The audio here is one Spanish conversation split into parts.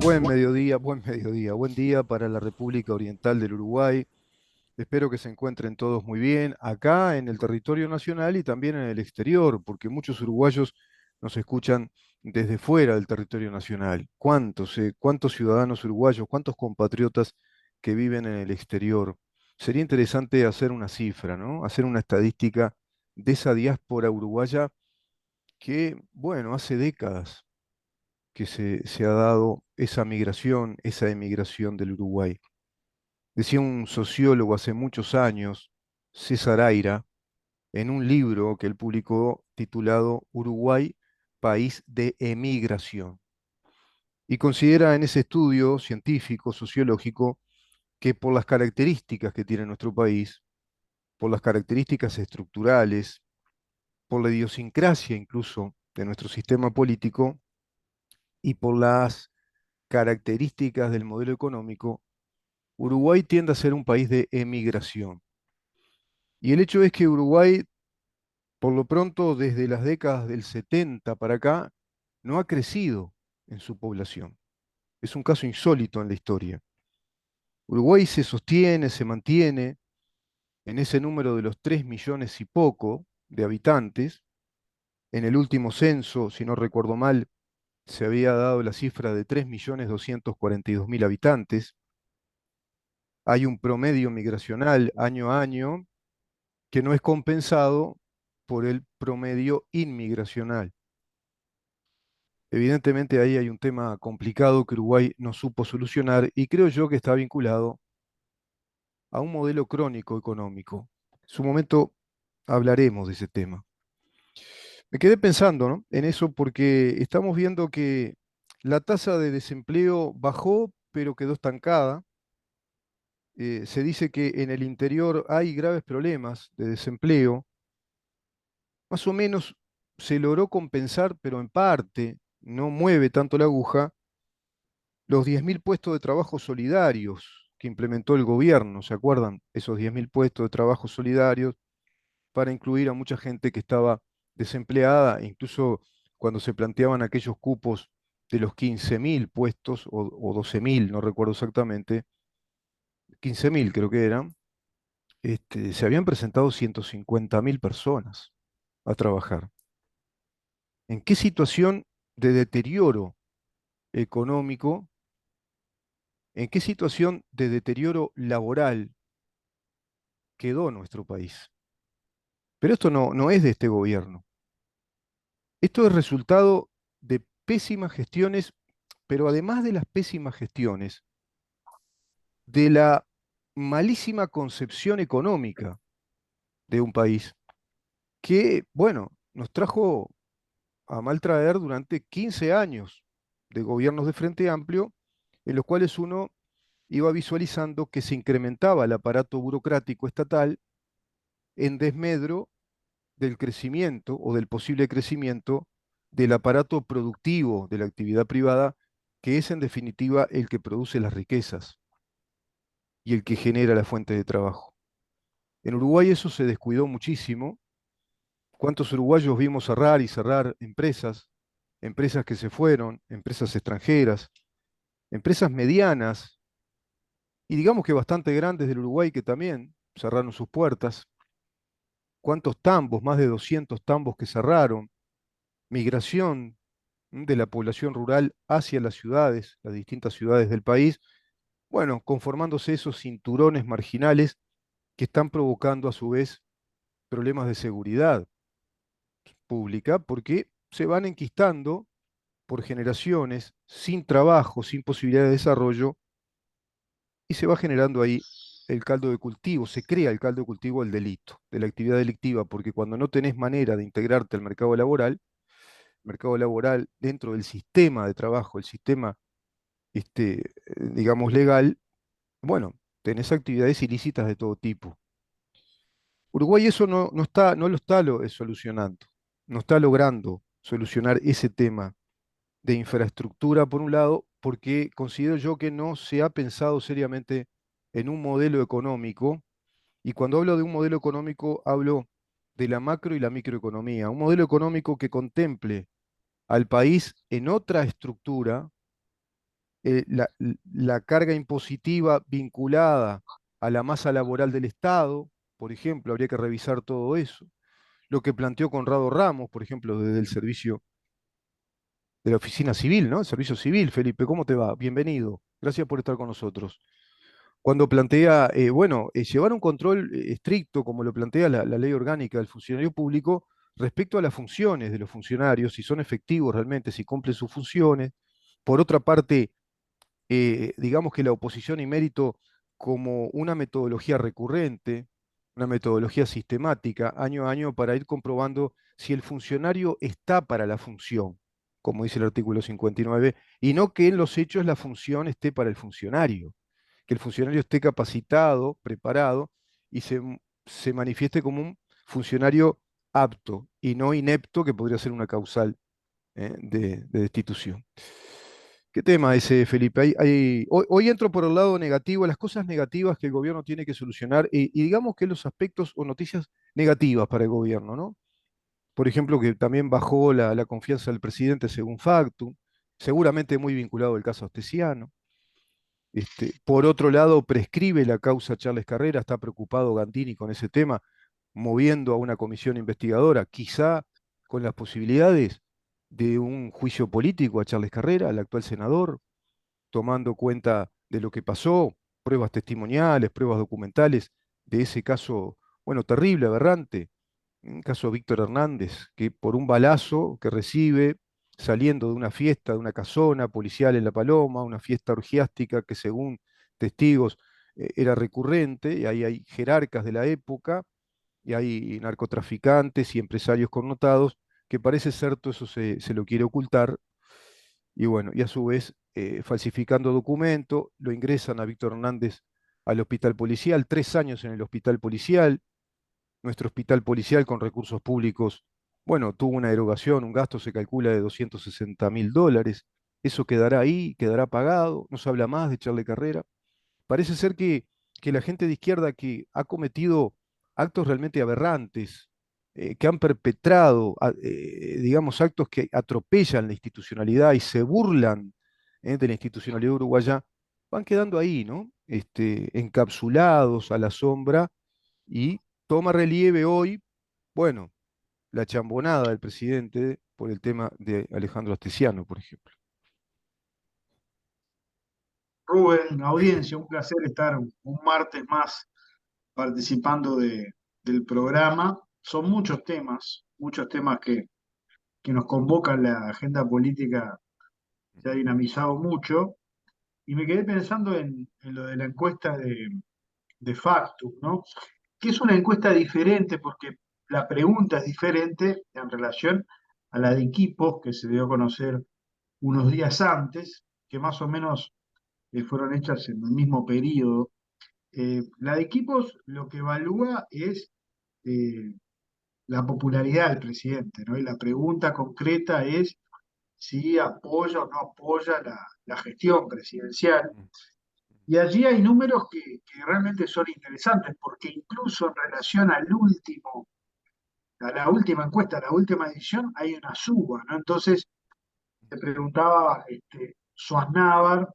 Buen día para la República Oriental del Uruguay. Espero que se encuentren todos muy bien acá en el territorio nacional y también en el exterior, porque muchos uruguayos nos escuchan desde fuera del territorio nacional. ¿Cuántos ciudadanos uruguayos, cuántos compatriotas que viven en el exterior? Sería interesante hacer una cifra, ¿no? Hacer una estadística de esa diáspora uruguaya que, bueno, hace décadas que se ha dado esa migración, esa emigración del Uruguay. Decía un sociólogo hace muchos años, César Aira, en un libro que él publicó titulado Uruguay, país de emigración. Y considera en ese estudio científico, sociológico, que por las características que tiene nuestro país, por las características estructurales, por la idiosincrasia incluso de nuestro sistema político y por las características del modelo económico, Uruguay tiende a ser un país de emigración. Y el hecho es que Uruguay, por lo pronto, desde las décadas del 70 para acá, no ha crecido en su población. Es un caso insólito en la historia. Uruguay se sostiene, se mantiene en ese número de los 3 millones y poco de habitantes. En el último censo, si no recuerdo mal, se había dado la cifra de 3.242.000 habitantes. Hay un promedio migracional año a año que no es compensado por el promedio inmigracional. Evidentemente ahí hay un tema complicado que Uruguay no supo solucionar y creo yo que está vinculado a un modelo crónico económico. En su momento hablaremos de ese tema. Me quedé pensando, ¿no?, en eso porque estamos viendo que la tasa de desempleo bajó, pero quedó estancada. Se dice que en el interior hay graves problemas de desempleo. Más o menos se logró compensar, pero en parte, no mueve tanto la aguja, los 10.000 puestos de trabajo solidarios que implementó el gobierno. ¿Se acuerdan? Esos 10.000 puestos de trabajo solidarios para incluir a mucha gente que estaba desempleada, e incluso cuando se planteaban aquellos cupos de los 15.000 puestos o 12.000, no recuerdo exactamente, 15.000 creo que eran, se habían presentado 150.000 personas a trabajar. ¿En qué situación de deterioro económico, en qué situación de deterioro laboral quedó nuestro país? Pero esto no es de este gobierno. Esto es resultado de pésimas gestiones, pero además de las pésimas gestiones, de la malísima concepción económica de un país que, bueno, nos trajo a mal traer durante 15 años de gobiernos de Frente Amplio, en los cuales uno iba visualizando que se incrementaba el aparato burocrático estatal en desmedro del crecimiento o del posible crecimiento del aparato productivo de la actividad privada, que es en definitiva el que produce las riquezas y el que genera la fuente de trabajo. En Uruguay eso se descuidó muchísimo. ¿Cuántos uruguayos vimos cerrar y cerrar empresas? Empresas que se fueron, empresas extranjeras, empresas medianas y digamos que bastante grandes del Uruguay que también cerraron sus puertas. ¿Cuántos tambos? Más de 200 tambos que cerraron. Migración de la población rural hacia las ciudades, las distintas ciudades del país, bueno, conformándose esos cinturones marginales que están provocando a su vez problemas de seguridad pública porque se van enquistando por generaciones sin trabajo, sin posibilidad de desarrollo y se va generando ahí el caldo de cultivo, se crea el caldo de cultivo del delito, de la actividad delictiva, porque cuando no tenés manera de integrarte al mercado laboral dentro del sistema de trabajo, el sistema, digamos, legal, bueno, tenés actividades ilícitas de todo tipo. Uruguay eso no lo está solucionando, no está logrando solucionar ese tema de infraestructura, por un lado, porque considero yo que no se ha pensado seriamente en un modelo económico, y cuando hablo de un modelo económico hablo de la macro y la microeconomía, un modelo económico que contemple al país en otra estructura, la carga impositiva vinculada a la masa laboral del Estado, por ejemplo, habría que revisar todo eso. Lo que planteó Conrado Ramos, por ejemplo, desde el servicio de la oficina civil, ¿no? El servicio civil, Felipe, ¿cómo te va? Bienvenido. Gracias por estar con nosotros. Cuando plantea, bueno, llevar un control estricto, como lo plantea la ley orgánica del funcionario público, respecto a las funciones de los funcionarios, si son efectivos realmente, si cumplen sus funciones. Por otra parte, digamos que la oposición y mérito como una metodología recurrente, una metodología sistemática, año a año, para ir comprobando si el funcionario está para la función, como dice el artículo 59, y no que en los hechos la función esté para el funcionario, que el funcionario esté capacitado, preparado y se manifieste como un funcionario apto y no inepto, que podría ser una causal de destitución. ¿Qué tema ese, Felipe? Hoy entro por el lado negativo, las cosas negativas que el gobierno tiene que solucionar y digamos que los aspectos o noticias negativas para el gobierno, ¿no? Por ejemplo, que también bajó la confianza del presidente según Factum, seguramente muy vinculado al caso Astesiano. Por otro lado, prescribe la causa Charles Carrera, está preocupado Gandini con ese tema, moviendo a una comisión investigadora, quizá con las posibilidades de un juicio político a Charles Carrera, al actual senador, tomando cuenta de lo que pasó, pruebas testimoniales, pruebas documentales de ese caso, bueno, terrible, aberrante, un caso de Víctor Hernández, que por un balazo que recibe saliendo de una fiesta, de una casona policial en La Paloma, una fiesta orgiástica que según testigos era recurrente, y ahí hay jerarcas de la época, y hay narcotraficantes y empresarios connotados, que parece ser todo eso se lo quiere ocultar, y bueno, y a su vez, falsificando documento, lo ingresan a Víctor Hernández al hospital policial, 3 años en el hospital policial. Nuestro hospital policial con recursos públicos, bueno, tuvo una erogación, un gasto se calcula de $260.000. Eso quedará ahí, quedará pagado, no se habla más de echarle carrera. Parece ser que la gente de izquierda que ha cometido actos realmente aberrantes, que han perpetrado, digamos, actos que atropellan la institucionalidad y se burlan de la institucionalidad uruguaya, van quedando ahí, ¿no? Encapsulados a la sombra y toma relieve hoy, bueno, la chambonada del presidente por el tema de Alejandro Astesiano, por ejemplo. Rubén, audiencia, un placer estar un martes más participando del programa. Son muchos temas que nos convocan. La agenda política se ha dinamizado mucho y me quedé pensando en lo de la encuesta de Factum, ¿no? Que es una encuesta diferente porque la pregunta es diferente en relación a la de equipos que se dio a conocer unos días antes, que más o menos fueron hechas en el mismo periodo. La de equipos lo que evalúa es eh, la popularidad del presidente, ¿no? Y la pregunta concreta es si apoya o no apoya la gestión presidencial. Y allí hay números que realmente son interesantes, porque incluso en relación a la última encuesta, a la última edición, hay una suba, ¿no? Entonces, se preguntaba Suaznavar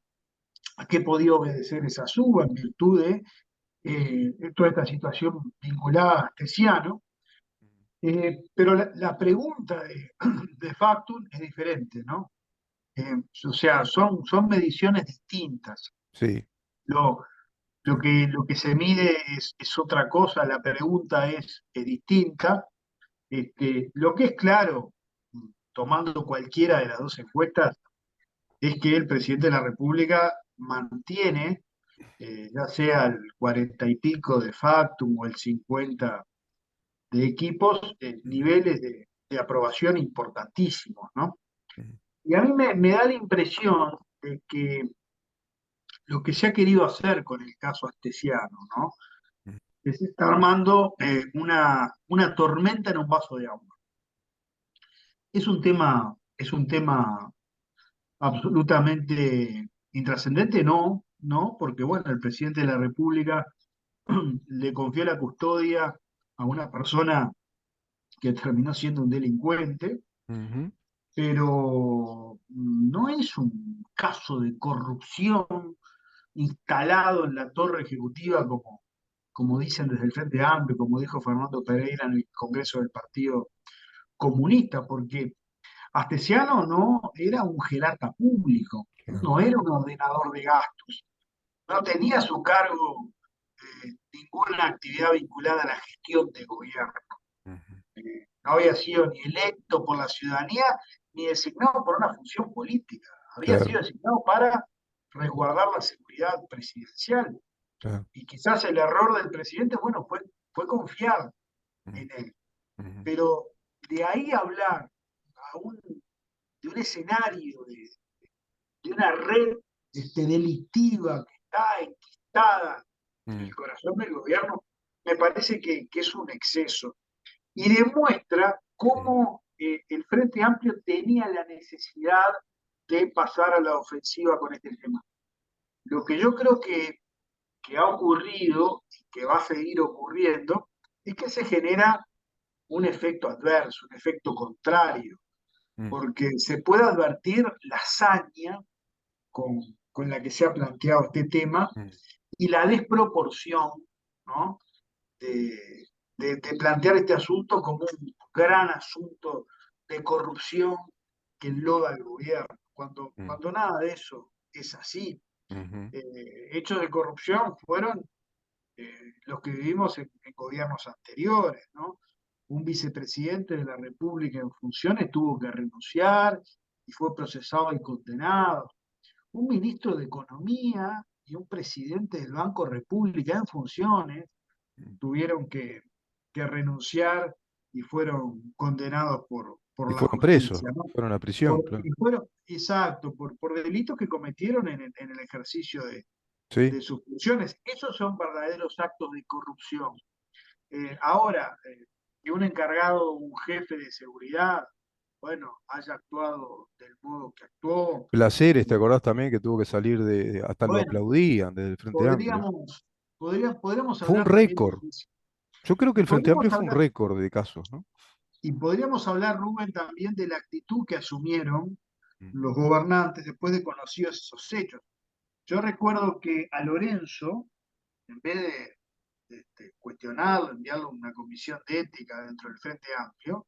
a qué podía obedecer esa suba en virtud de toda esta situación vinculada a Astesiano. Pero la pregunta de Factum es diferente, ¿no? O sea, son mediciones distintas. Sí, Lo, lo que se mide es otra cosa, la pregunta es distinta. Lo que es claro, tomando cualquiera de las dos encuestas, es que el presidente de la República mantiene, ya sea el 40 y pico de Factum o el 50 de equipos, niveles de aprobación importantísimos, ¿no? Y a mí me da la impresión de que lo que se ha querido hacer con el caso Astesiano, ¿no? Que se está armando una tormenta en un vaso de agua. Es un tema absolutamente intrascendente, no, no, porque bueno, el presidente de la República le confió la custodia a una persona que terminó siendo un delincuente. ujú, pero no es un caso de corrupción instalado en la torre ejecutiva como dicen desde el Frente Amplio, como dijo Fernando Pereira en el Congreso del Partido Comunista, porque Astesiano no era un jerarca público, Claro. no era un ordenador de gastos, no tenía a su cargo ninguna actividad vinculada a la gestión de gobierno. Ujú. No había sido ni electo por la ciudadanía ni designado por una función política. Había Claro, sido designado para resguardar la seguridad presidencial. claro. Y quizás el error del presidente, bueno, fue confiar Ujú, en él. ujú, Pero de ahí a hablar de un escenario, de una red delictiva que está enquistada en ujú, el corazón del gobierno, me parece que es un exceso. Y demuestra ujú, cómo el Frente Amplio tenía la necesidad de pasar a la ofensiva con este tema. Lo que yo creo que ha ocurrido y que va a seguir ocurriendo es que se genera un efecto adverso, un efecto contrario, ujú, porque se puede advertir la hazaña con, con la que se ha planteado este tema ujú, y la desproporción, ¿no? de plantear este asunto como un gran asunto de corrupción que enloda al gobierno, ujú, cuando nada de eso es así. ujú, Hechos de corrupción fueron los que vivimos en gobiernos anteriores, ¿no? Un vicepresidente de la República en funciones tuvo que renunciar y fue procesado y condenado. Un ministro de Economía y un presidente del Banco República en funciones ujú. tuvieron que renunciar y fueron condenados Y por la fueron presos, justicia, ¿no? fueron a prisión, claro. Y fueron, exacto, por delitos que cometieron en el ejercicio Sí, de sus funciones. Esos son verdaderos actos de corrupción. Ahora, que un encargado, un jefe de seguridad, bueno, haya actuado del modo que actuó, Placeres, ¿te acordás también que tuvo que salir hasta lo bueno, aplaudían desde el Frente Amplio? podríamos, podríamos Fue un hablar también de récord. Yo creo que y el Frente podríamos Amplio fue un hablar, récord de casos, ¿no? y podríamos hablar, Rubén, también de la actitud que asumieron Mm, los gobernantes después de conocidos esos hechos. Yo recuerdo que a Lorenzo, en vez de cuestionarlo, enviarlo a una comisión de ética dentro del Frente Amplio,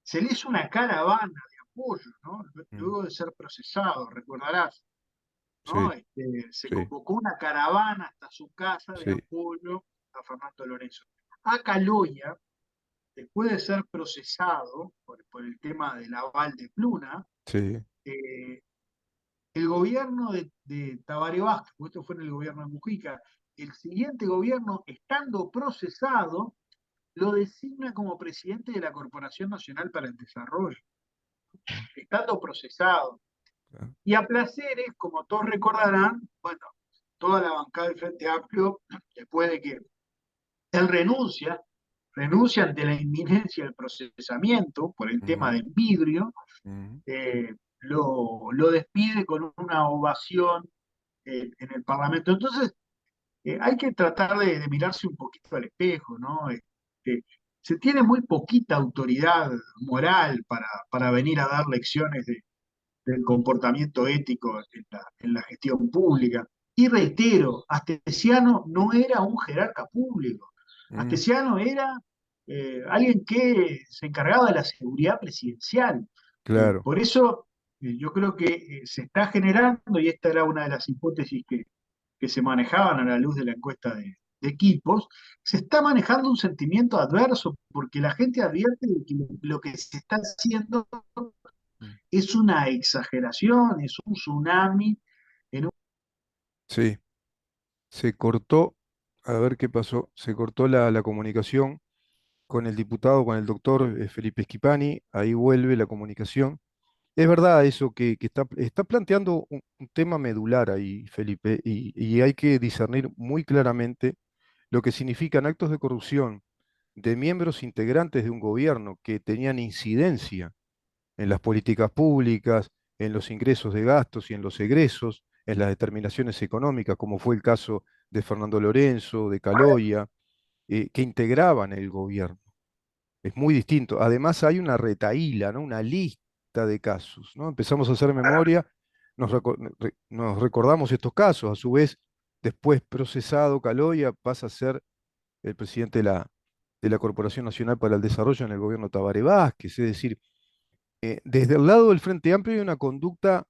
se le hizo una caravana de apoyo, ¿no? mm. Luego de ser procesado, recordarás, ¿no? Sí, Se sí, convocó una caravana hasta su casa de sí, apoyo a Fernando Lorenzo. A Caloya, después de ser procesado por el tema del aval de Pluna, sí. eh, el gobierno de Tabaré Vázquez, porque esto fue en el gobierno de Mujica, el siguiente gobierno, estando procesado, lo designa como presidente de la Corporación Nacional para el Desarrollo, Ah, estando procesado. claro. Y a placeres, como todos recordarán, bueno, toda la bancada del Frente Amplio, después de que él renuncia ante la inminencia del procesamiento por el tema Ujú, del vidrio, ujú. lo despide con una ovación en el Parlamento. Entonces, hay que tratar de mirarse un poquito al espejo, ¿no? Se tiene muy poquita autoridad moral para venir a dar lecciones del comportamiento ético en la gestión pública. Y reitero, Astesiano no era un jerarca público. Mm, Astesiano era alguien que se encargaba de la seguridad presidencial. claro. Por eso yo creo que se está generando, y esta era una de las hipótesis que se manejaban a la luz de la encuesta de equipos, se está manejando un sentimiento adverso, porque la gente advierte de que lo que se está haciendo Mm. es una exageración, es un tsunami. En un... Sí, se cortó, a ver qué pasó, se cortó la comunicación con el diputado, con el doctor Felipe Schipani, ahí vuelve la comunicación. Es verdad eso que está planteando un tema medular ahí, Felipe, y hay que discernir muy claramente lo que significan actos de corrupción de miembros integrantes de un gobierno que tenían incidencia en las políticas públicas, en los ingresos de gastos y en los egresos, en las determinaciones económicas, como fue el caso de Fernando Lorenzo, de Caloya, que integraban el gobierno. Es muy distinto. Además hay una retahíla, ¿no? Una lista. lista de casos, ¿no? Empezamos a hacer memoria, nos recordamos estos casos, a su vez, después procesado, Caloya pasa a ser el presidente de la Corporación Nacional para el Desarrollo en el gobierno Tabaré Vázquez, es decir, desde el lado del Frente Amplio hay una conducta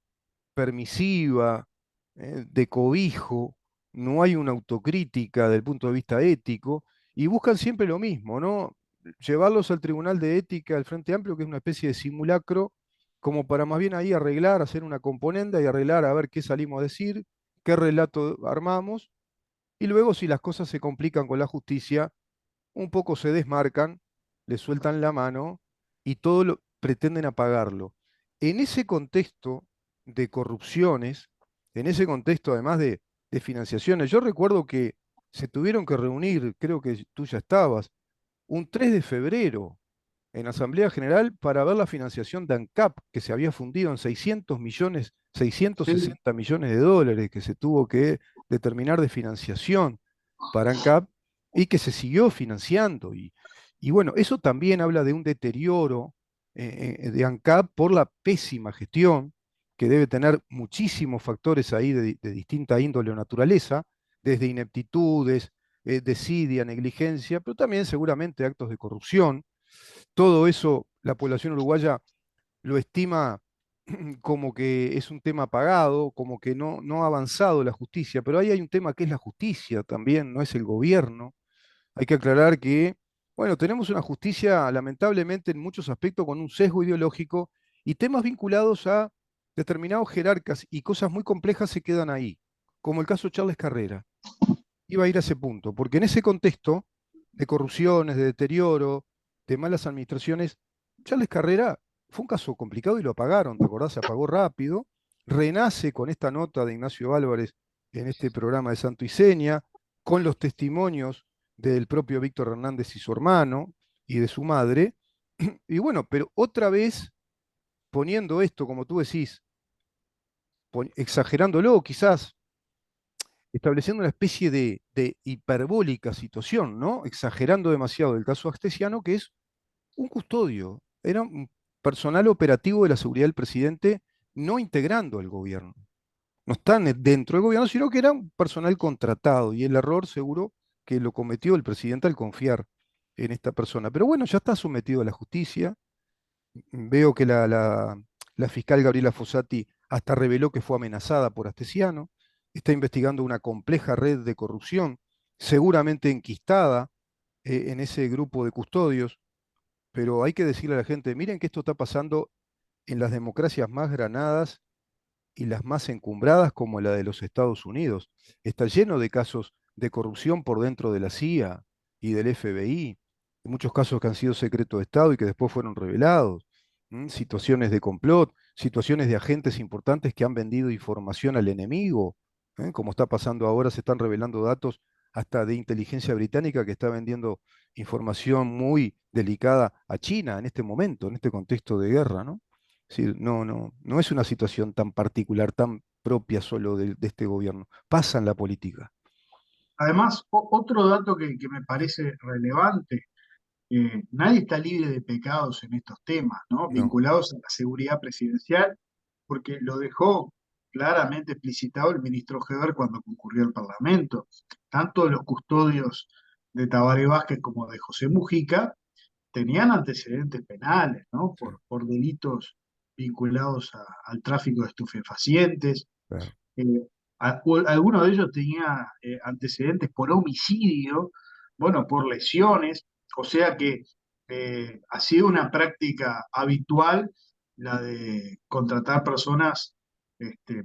permisiva, de cobijo, no hay una autocrítica desde el punto de vista ético, y buscan siempre lo mismo, ¿no? Llevarlos al Tribunal de Ética del Frente Amplio, que es una especie de simulacro, como para más bien ahí arreglar, hacer una componenda y arreglar a ver qué salimos a decir, qué relato armamos, y luego si las cosas se complican con la justicia, un poco se desmarcan, le sueltan la mano y todo lo pretenden apagarlo. En ese contexto de corrupciones, en ese contexto además de financiaciones, yo recuerdo que se tuvieron que reunir, creo que tú ya estabas, un 3 de febrero en Asamblea General para ver la financiación de ANCAP, que se había fundido en 600 millones, Sí, 660 millones de dólares, que se tuvo que determinar de financiación para ANCAP y que se siguió financiando. Y bueno, eso también habla de un deterioro de ANCAP por la pésima gestión, que debe tener muchísimos factores ahí de distinta índole o naturaleza, desde ineptitudes, desidia, negligencia, pero también seguramente actos de corrupción. Todo eso la población uruguaya lo estima como que es un tema apagado, como que no ha avanzado la justicia, pero ahí hay un tema que es la justicia también, no es el gobierno. Hay que aclarar que, bueno, tenemos una justicia lamentablemente en muchos aspectos con un sesgo ideológico y temas vinculados a determinados jerarcas y cosas muy complejas se quedan ahí, como el caso Charles Carrera. Iba a ir a ese punto, porque en ese contexto de corrupciones, de deterioro, de malas administraciones, Charles Carrera fue un caso complicado y lo apagaron, ¿te acordás? Se apagó rápido, renace con esta nota de Ignacio Álvarez en este programa de Santo y Seña, con los testimonios del propio Víctor Hernández y su hermano y de su madre, y bueno, pero otra vez poniendo esto, como tú decís, exagerándolo quizás, estableciendo una especie de hiperbólica situación, ¿no? Exagerando demasiado el caso Astesiano, que es un custodio, era un personal operativo de la seguridad del presidente no integrando el gobierno. No están dentro del gobierno, sino que era un personal contratado y el error seguro que lo cometió el presidente al confiar en esta persona. Pero bueno, ya está sometido a la justicia. Veo que la fiscal Gabriela Fossati hasta reveló que fue amenazada por Astesiano. Está investigando una compleja red de corrupción, seguramente enquistada en ese grupo de custodios. Pero hay que decirle a la gente, miren que esto está pasando en las democracias más granadas y las más encumbradas como la de los Estados Unidos. Está lleno de casos de corrupción por dentro de la CIA y del FBI, muchos casos que han sido secreto de Estado y que después fueron revelados, situaciones de complot, situaciones de agentes importantes que han vendido información al enemigo, como está pasando ahora, se están revelando datos hasta de inteligencia británica que está vendiendo información muy delicada a China en este momento, en este contexto de guerra, ¿no? Es decir, no es una situación tan particular, tan propia solo de este gobierno. Pasa en la política. además, otro dato que me parece relevante, nadie está libre de pecados en estos temas, ¿no? No, Vinculados a la seguridad presidencial, porque lo dejó claramente explicitado el ministro Ojeda cuando concurrió al Parlamento. Tanto los custodios de Tabaré Vázquez como de José Mujica tenían antecedentes penales, ¿no? sí, Por delitos vinculados al tráfico de estupefacientes. claro. Eh, Alguno de ellos tenía antecedentes por homicidio, bueno, por lesiones, o sea que ha sido una práctica habitual la de contratar personas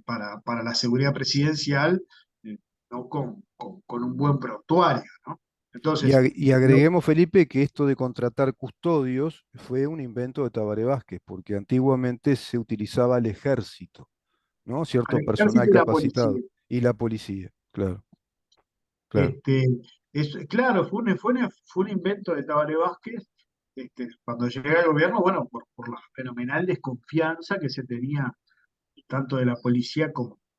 para la seguridad presidencial, eh, no con un buen prontuario, ¿no? Entonces, Y lo- agreguemos, Felipe, que esto de contratar custodios fue un invento de Tabaré Vázquez, porque antiguamente se utilizaba el ejército, ¿no? al Cierto personal ejército y la capacitado. policía. Y la policía, claro, claro, Este, claro, fue un invento de Tabaré Vázquez, cuando llega al gobierno, bueno, por la fenomenal desconfianza que se tenía tanto de la policía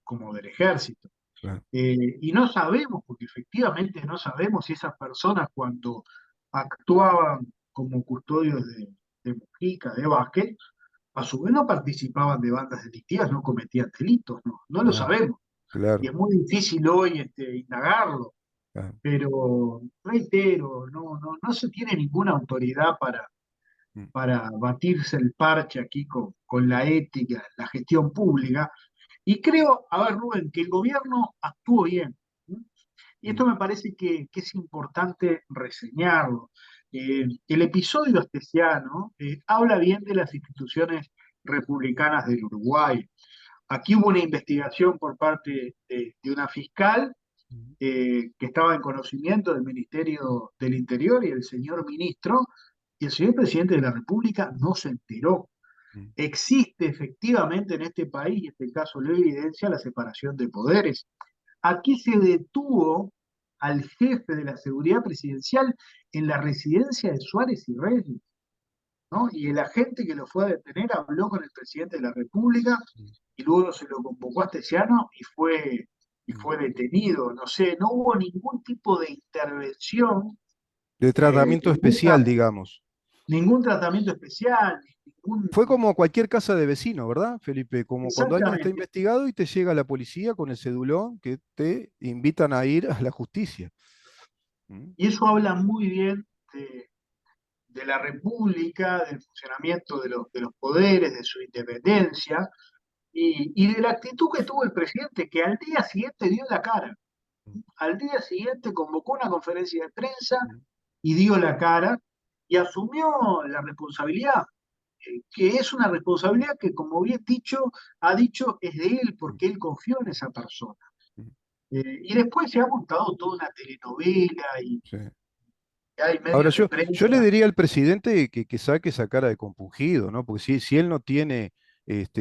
como del ejército. claro. Y no sabemos, porque efectivamente no sabemos si esas personas cuando actuaban como custodios de Mujica, de Vázquez, a su vez no participaban de bandas delictivas, no cometían delitos, no lo Claro, sabemos. Y claro, es muy difícil hoy indagarlo, claro. pero reitero, no se tiene ninguna autoridad Mm, para batirse el parche aquí con la ética, la gestión pública. Y creo, a ver, Rubén, que el gobierno actuó bien. ¿Sí? Y mm, esto me parece que es importante reseñarlo. El episodio astesiano habla bien de las instituciones republicanas del Uruguay. Aquí hubo una investigación por parte de una fiscal mm, que estaba en conocimiento del Ministerio del Interior y el señor ministro, y el señor presidente de la República no se enteró. mm, Existe efectivamente en este país, y este caso lo evidencia, la separación de poderes. Aquí se detuvo al jefe de la seguridad presidencial en la residencia de Suárez y Reyes, ¿no? Y el agente que lo fue a detener habló con el presidente de la República mm, y luego se lo convocó a Astesiano y mm. fue detenido. No sé, no hubo ningún tipo de intervención, De tratamiento especial, digamos. ningún tratamiento especial, Fue ningún... como cualquier casa de vecino, ¿verdad, Felipe? Como cuando alguien está Exactamente. investigado y te llega la policía con el cedulón que te invitan a ir a la justicia. Mm, Y eso habla muy bien de la República, del funcionamiento de los poderes, de su independencia y de la actitud que tuvo el presidente, que al día siguiente dio la cara. mm, Al día siguiente convocó una conferencia de prensa mm, y dio la cara y asumió la responsabilidad, que es una responsabilidad que, como bien dicho, ha dicho es de él mm, porque él confió en esa persona. mm. Y después se ha montado toda una telenovela y Sí. hay Ahora medios de yo le prensa. diría al presidente que saque esa cara de compungido, ¿no? Porque si él no tiene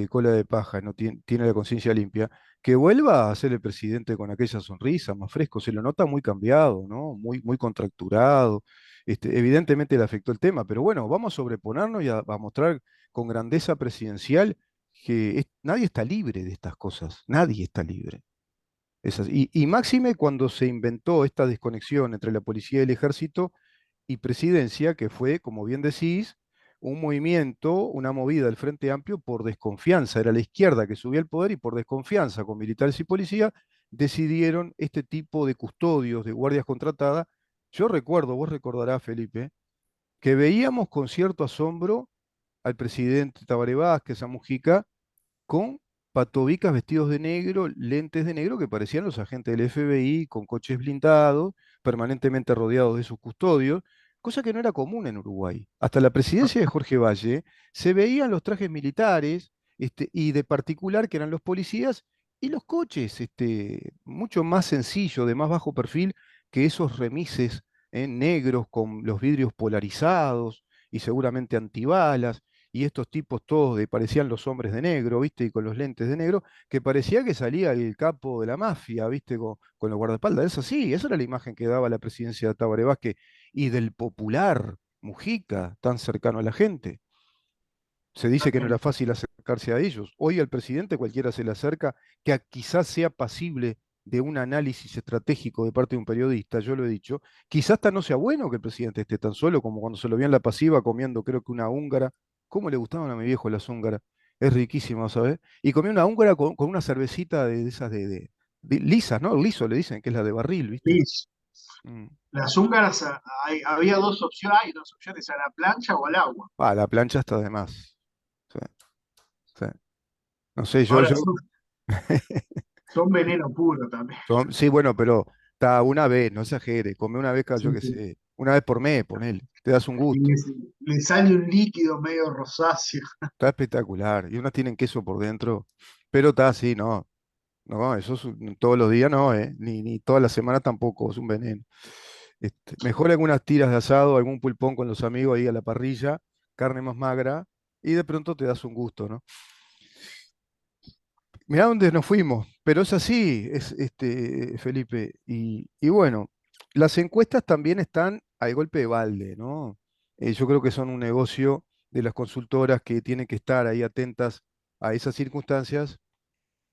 cola de paja, no tiene la conciencia limpia, que vuelva a ser el presidente con aquella sonrisa, más fresco. Se lo nota muy cambiado, ¿no? Muy contracturado. Evidentemente le afectó el tema, pero bueno, vamos a sobreponernos y a mostrar con grandeza presidencial que nadie está libre de estas cosas, nadie está libre. Y máxime cuando se inventó esta desconexión entre la policía y el ejército y presidencia, que fue, como bien decís, un movimiento, una movida del Frente Amplio por desconfianza. Era la izquierda que subía al poder y por desconfianza con militares y policía decidieron este tipo de custodios, de guardias contratadas. Yo recuerdo, vos recordarás, Felipe, que veíamos con cierto asombro al presidente Tabaré Vázquez, a Mujica, con patobicas vestidos de negro, lentes de negro que parecían los agentes del FBI, con coches blindados, permanentemente rodeados de sus custodios, cosa que no era común en Uruguay. Hasta la presidencia de Jorge Valle se veían los trajes militares, y de particular que eran los policías y los coches, mucho más sencillo, de más bajo perfil que esos remises negros con los vidrios polarizados y seguramente antibalas y estos tipos todos parecían los hombres de negro, ¿viste? Y con los lentes de negro, que parecía que salía el capo de la mafia, ¿viste? Con los guardaespaldas. Eso sí, esa era la imagen que daba la presidencia de Tabaré Vázquez y del popular Mujica, tan cercano a la gente. Se dice que no era fácil acercarse a ellos. Hoy al presidente cualquiera se le acerca, quizás sea pasible de un análisis estratégico de parte de un periodista, yo lo he dicho, quizás hasta no sea bueno que el presidente esté tan solo como cuando se lo vio en la pasiva comiendo creo que una húngara. ¿Cómo le gustaban a mi viejo las húngaras? Es riquísima, ¿sabes? Y comió una húngara con una cervecita de esas de lisas, ¿no? Liso le dicen, que es la de barril, ¿viste? Liz, Mm. las húngaras, había hay dos opciones, a la plancha o al agua. Ah, la plancha está de más. Sí, sí. No sé, Ahora yo son veneno puro también. Sí, bueno, pero está una vez, no exagere, come una vez cada, yo Sí, qué sí. sé, una vez por mes, ponele, te das un Y gusto. le sale un líquido medio rosáceo. Está espectacular. Y unas tienen queso por dentro, pero está así, no, no, todos los días no, ni toda la semana tampoco, es un veneno. Mejor algunas tiras de asado, algún pulpón con los amigos ahí a la parrilla, carne más magra, y de pronto te das un gusto, ¿no? Mirá dónde nos fuimos, pero es así, Felipe. Y bueno, las encuestas también están al golpe de balde, ¿no? Yo creo que son un negocio de las consultoras que tienen que estar ahí atentas a esas circunstancias.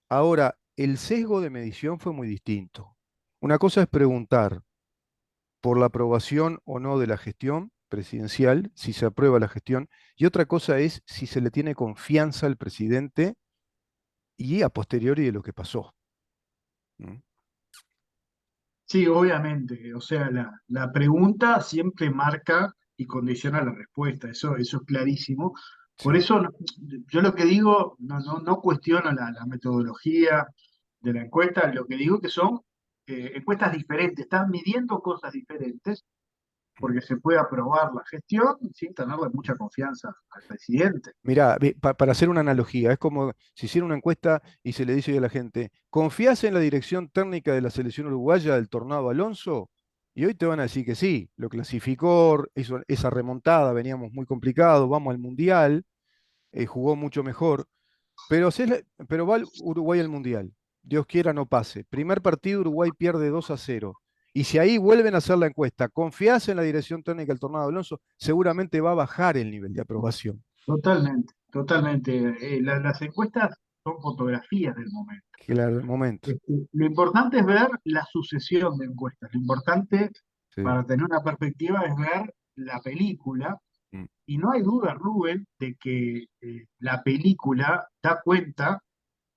Ahora, el sesgo de medición fue muy distinto. Una cosa es preguntar por la aprobación o no de la gestión, presidencial, si se aprueba la gestión, y otra cosa es si se le tiene confianza al presidente y a posteriori de lo que pasó. ¿No? Sí, obviamente. O sea, la pregunta siempre marca y condiciona la respuesta. Eso es clarísimo. Por Sí. eso yo lo que digo, no cuestiono la metodología de la encuesta, lo que digo que son encuestas diferentes, están midiendo cosas diferentes porque se puede aprobar la gestión sin tenerle mucha confianza al presidente. Mirá, para hacer una analogía, es como si hiciera una encuesta y se le dice a la gente, ¿confías en la dirección técnica de la selección uruguaya del Tornado Alonso? Y hoy te van a decir que sí, lo clasificó, hizo esa remontada, veníamos muy complicados, vamos al Mundial, jugó mucho mejor, pero, pero va Uruguay al Mundial, Dios quiera no pase. Primer partido Uruguay pierde 2-0. Y si ahí vuelven a hacer la encuesta, ¿confías en la dirección técnica del Tornado Alonso? Seguramente va a bajar el nivel de aprobación. Totalmente, totalmente. Las encuestas son fotografías del momento. Claro, el momento. Lo importante es ver la sucesión de encuestas. Lo importante Sí. para tener una perspectiva es ver la película. Mm, Y no hay duda, Rubén, de que la película da cuenta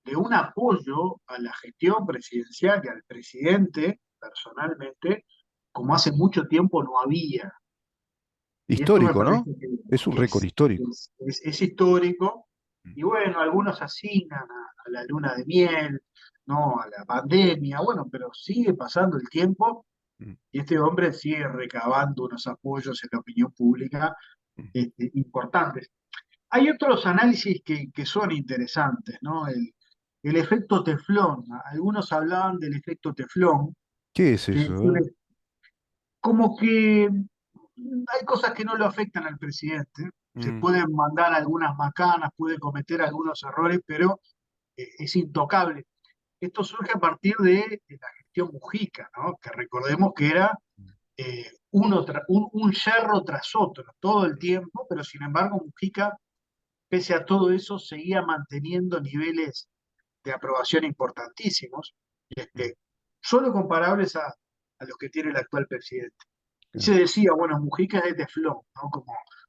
de un apoyo a la gestión presidencial y al presidente personalmente, como hace mucho tiempo no había. Y esto me histórico, ¿no? parece Es un que récord histórico. es histórico. Mm, Y bueno, algunos asignan a la luna de miel, ¿no? A la pandemia, bueno, pero sigue pasando el tiempo mm, y este hombre sigue recabando unos apoyos en la opinión pública mm. importantes. Hay otros análisis que son interesantes, ¿no? El efecto teflón. Algunos hablaban del efecto teflón, ¿Qué es que eso? ¿Eh? como que hay cosas que no lo afectan al presidente. Se Mm, pueden mandar algunas macanas, puede cometer algunos errores, pero es intocable. Esto surge a partir de la gestión Mujica, ¿no? Que recordemos que era un yerro tras otro todo el tiempo, pero sin embargo Mujica, pese a todo eso, seguía manteniendo niveles de aprobación importantísimos, mm, solo comparables a los que tiene el actual presidente. Y se claro, decía, bueno, Mujica es de teflón, ¿no?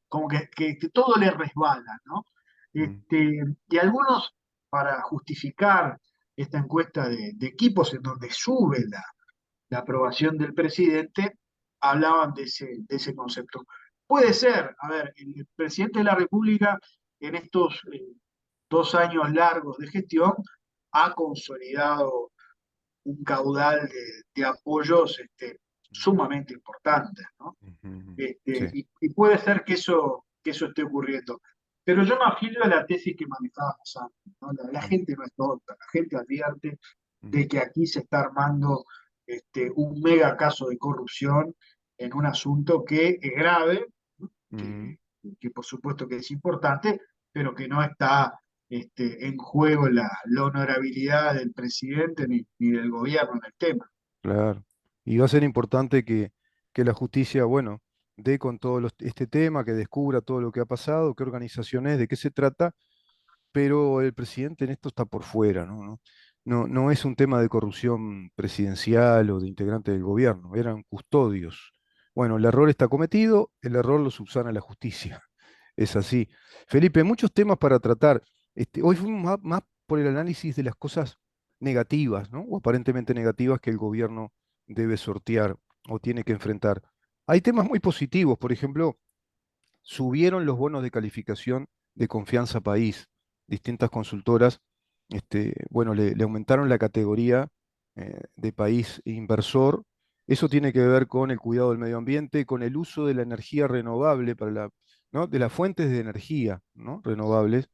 Como que todo le resbala, ¿no? mm, Y algunos, para justificar esta encuesta de equipos en donde sube la aprobación del presidente, hablaban de ese concepto. Puede ser, a ver, el presidente de la República en estos 2 años largos de gestión ha consolidado un caudal de apoyos sumamente importantes, ¿no? mm, sí. Y puede ser que eso esté ocurriendo. Pero yo me afilio a la tesis que manejábamos antes, ¿no? La Mm, gente no es tonta, la gente advierte mm, de que aquí se está armando un mega caso de corrupción en un asunto que es grave, ¿no? mm, Que por supuesto que es importante, pero que no está en juego la honorabilidad del presidente ni del gobierno en el tema. claro. Y va a ser importante que la justicia, bueno, dé con todo este tema, que descubra todo lo que ha pasado, qué organización es, de qué se trata, pero el presidente en esto está por fuera, ¿no? No es un tema de corrupción presidencial o de integrante del gobierno, eran custodios. Bueno, el error está cometido, el error lo subsana la justicia. Es así. Felipe, muchos temas para tratar. Hoy fuimos más por el análisis de las cosas negativas, ¿no? O aparentemente negativas que el gobierno debe sortear o tiene que enfrentar. Hay temas muy positivos, por ejemplo, subieron los bonos de calificación de Confianza País. Distintas consultoras, bueno, le aumentaron la categoría de país inversor. Eso tiene que ver con el cuidado del medio ambiente, con el uso de la energía renovable ¿no? De las fuentes de energía, ¿no? Renovables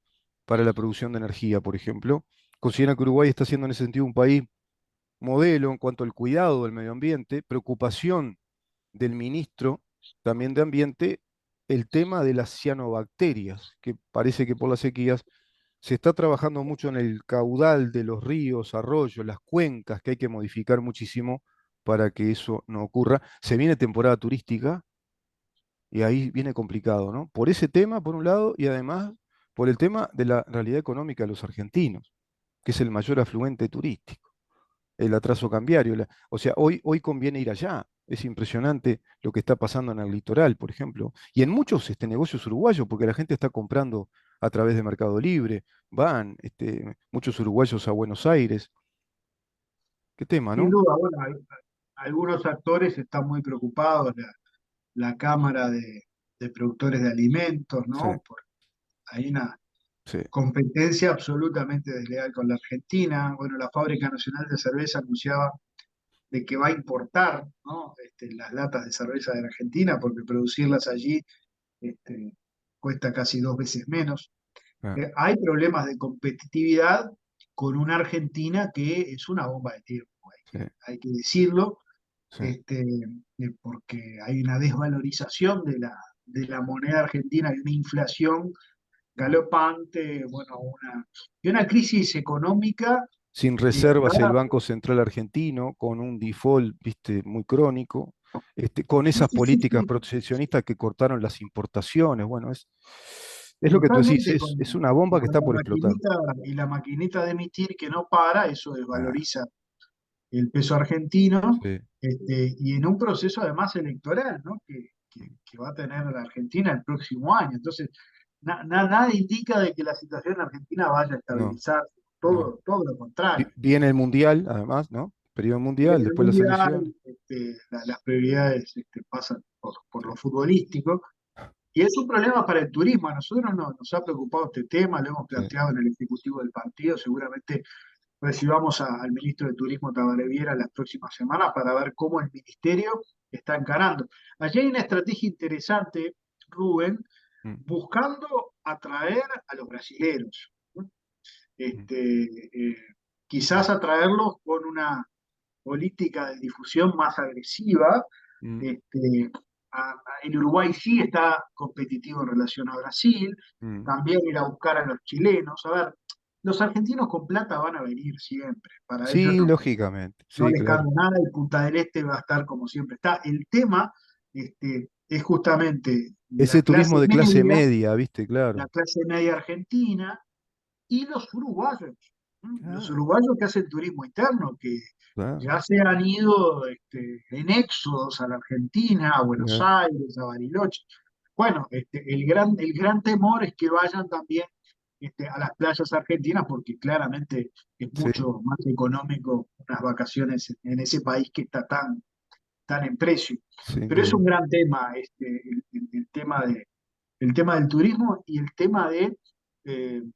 para la producción de energía, por ejemplo. Consideran que Uruguay está siendo en ese sentido un país modelo en cuanto al cuidado del medio ambiente, preocupación del ministro también de Ambiente el tema de las cianobacterias, que parece que por las sequías se está trabajando mucho en el caudal de los ríos, arroyos, las cuencas, que hay que modificar muchísimo para que eso no ocurra. Se viene temporada turística y ahí viene complicado, ¿no? Por ese tema, por un lado, y además por el tema de la realidad económica de los argentinos, que es el mayor afluente turístico, el atraso cambiario. O sea, hoy conviene ir allá. Es impresionante lo que está pasando en el litoral, por ejemplo, y en muchos negocios uruguayos, porque la gente está comprando a través de Mercado Libre, van muchos uruguayos a Buenos Aires. ¿Qué tema, Sin no? duda, bueno, algunos actores están muy preocupados, la Cámara de Productores de Alimentos, Sí, ¿no? Hay una sí, competencia absolutamente desleal con la Argentina. Bueno, la Fábrica Nacional de Cerveza anunciaba de que va a importar, ¿no? Las latas de cerveza de la Argentina, porque producirlas allí este, cuesta casi 2 veces menos. ah, Hay problemas de competitividad con una Argentina que es una bomba de tiempo, sí, hay que decirlo, sí, este, porque hay una desvalorización de la moneda argentina y una inflación mm. galopante, bueno, y una crisis económica Sin que reservas el acá, Banco Central argentino, con un default, viste, muy crónico, con sí, esas sí, sí, políticas sí, proteccionistas que cortaron las importaciones. Bueno, es lo que tú decís, totalmente es una bomba que está por explotar. la maquinita de emitir que no para, eso Ah, desvaloriza el peso argentino, sí, y en un proceso además electoral, ¿no? Que va a tener la Argentina el próximo año. Entonces, nada indica de que la situación en Argentina vaya a no, estabilizarse, no. todo lo contrario. Viene el Mundial, además, ¿no? Periodo Mundial, Viene el después las elecciones. Mundial, las prioridades pasan por Sí, lo futbolístico, y es un problema para el turismo. A nosotros nos ha preocupado este tema, lo hemos sí, planteado en el Ejecutivo del partido, seguramente recibamos al ministro de Turismo Tabaré Viera las próximas semanas para ver cómo el ministerio está encarando. Allí hay una estrategia interesante, Rubén, mm, buscando atraer a los brasileros, ¿no? mm, Quizás atraerlos con una política de difusión más agresiva. mm, Este, el Uruguay sí está competitivo en relación a Brasil, mm. también ir a buscar a los chilenos. A ver, los argentinos con plata van a venir siempre, para ellos Sí, no, lógicamente, no sí, les claro. cambia nada, y Punta del Este va a estar como siempre está. El tema es justamente Ese turismo de clase media, ¿viste? la Claro. clase media argentina y los uruguayos. Los Claro, uruguayos que hacen turismo interno, que claro, ya se han ido en éxodos a la Argentina, a Buenos claro. Aires, a Bariloche. Bueno, el gran temor es que vayan también a las playas argentinas, porque claramente es Sí, mucho más económico unas vacaciones en ese país que está tan en precio. sin Pero es duda. un gran tema, el tema del turismo y el tema de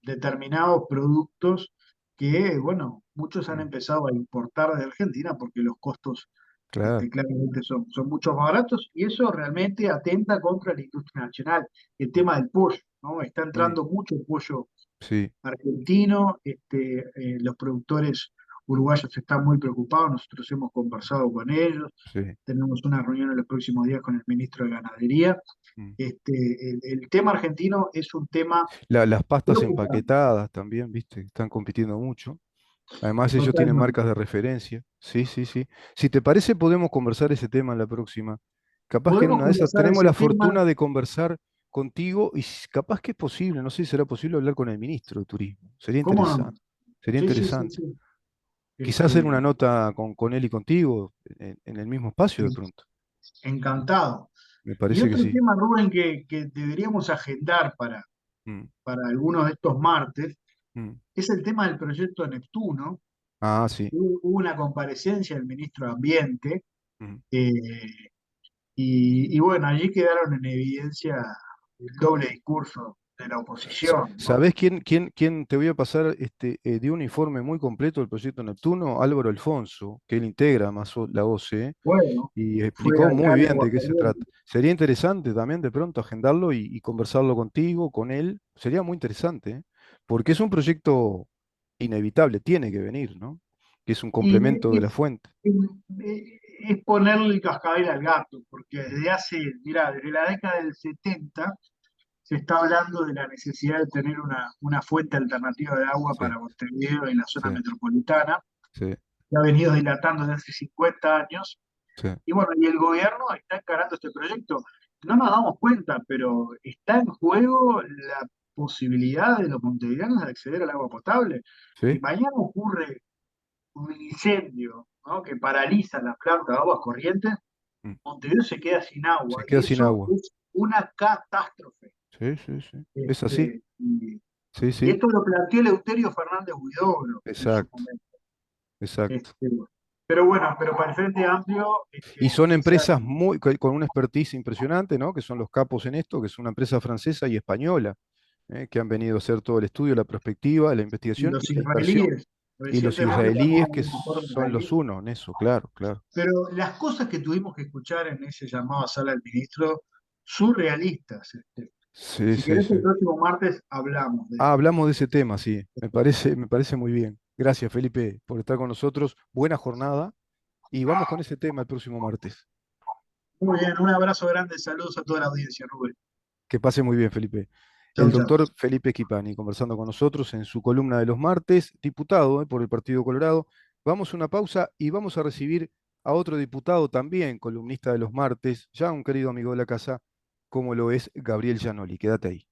determinados productos que, bueno, muchos han Mm, empezado a importar de Argentina porque los costos claro. claramente son mucho más baratos, y eso realmente atenta contra la industria nacional. El Mm, tema del pollo, ¿no? Está mm, entrando mucho pollo sí, argentino. Los productores uruguayos están muy preocupados, nosotros hemos conversado con ellos, sí. tenemos una reunión en los próximos días con el ministro de Ganadería. Mm. El tema argentino es un tema Las pastas preocupante, empaquetadas también, ¿viste? Están compitiendo mucho. Además, ellos tienen totalmente. marcas de referencia. Sí, sí, sí. Si te parece, podemos conversar ese tema en la próxima. Capaz que en Podemos una de esas conversar tenemos ese la tema. fortuna de conversar contigo y capaz que es posible, no sé si será posible hablar con el ministro de Turismo. Sería ¿Cómo no? interesante. Sería Sí, sí, sí, interesante. sí. Quizás hacer Este, una nota con él y contigo en el mismo espacio de pronto. Encantado. Me Y parece que otro sí. tema, Rubén, que deberíamos agendar Mm, para algunos de estos martes, mm. es el tema del proyecto Neptuno. Ah, sí. Hubo una comparecencia del ministro de Ambiente, Mm. eh, y bueno, allí quedaron en evidencia el doble discurso de la oposición, ¿no? ¿Sabés quién te voy a pasar? Dio un informe muy completo del proyecto Neptuno, Álvaro Alfonso, que él integra más la OCE, Bueno, y fue explicó muy alcalde de bien de qué se trata. Aguascalientes. Sería interesante también de pronto agendarlo y conversarlo contigo, con él. Sería muy interesante, ¿eh? Porque es un proyecto inevitable, tiene que venir, ¿no? Que es un Y complemento de la fuente. es, es ponerle el cascabel al gato, porque mirá, desde la década del 70 se está hablando de la necesidad de tener una fuente alternativa de agua Sí, para Montevideo y la zona sí, metropolitana, sí, que ha venido dilatando desde hace 50 años. sí, Y bueno, y el gobierno está encarando este proyecto. No nos damos cuenta, pero está en juego la posibilidad de los montevideanos de acceder al agua potable. Si sí, mañana ocurre un incendio, ¿no? Que paraliza la planta de aguas corrientes, Mm. Montevideo se queda sin agua Se queda y sin eso agua. es una catástrofe. Sí, sí, sí. Es así. Este, y, Sí, y sí. esto lo planteó Eleuterio Fernández Huidobro en su Exacto, momento. exacto. Este, pero bueno, pero para el Frente Amplio, Y son esa, empresas con una expertise impresionante, ¿no? Que son los capos en esto, que es una empresa francesa y española, que han venido a hacer todo el estudio, la prospectiva, la y investigación y los la inversión. israelíes, Y los recientemente también israelíes hay que un informe son los israelí. unos en eso, claro, claro. Pero las cosas que tuvimos que escuchar en ese llamado a sala del ministro, surrealistas. Sí, Si sí, querés, el sí. próximo martes hablamos de Ah, esto. hablamos de ese tema, sí. Me parece muy bien. Gracias, Felipe, por estar con nosotros. Buena jornada y vamos con ese tema el próximo martes. Muy bien, un abrazo grande, saludos a toda la audiencia, Rubén. Que pase muy bien, Felipe. El Chau, chau. doctor Felipe Schipani conversando con nosotros en su columna de los martes, diputado por el Partido Colorado. Vamos a una pausa y vamos a recibir a otro diputado también, columnista de los martes, ya un querido amigo de la casa, como lo es Gabriel Gianoli. Quédate ahí.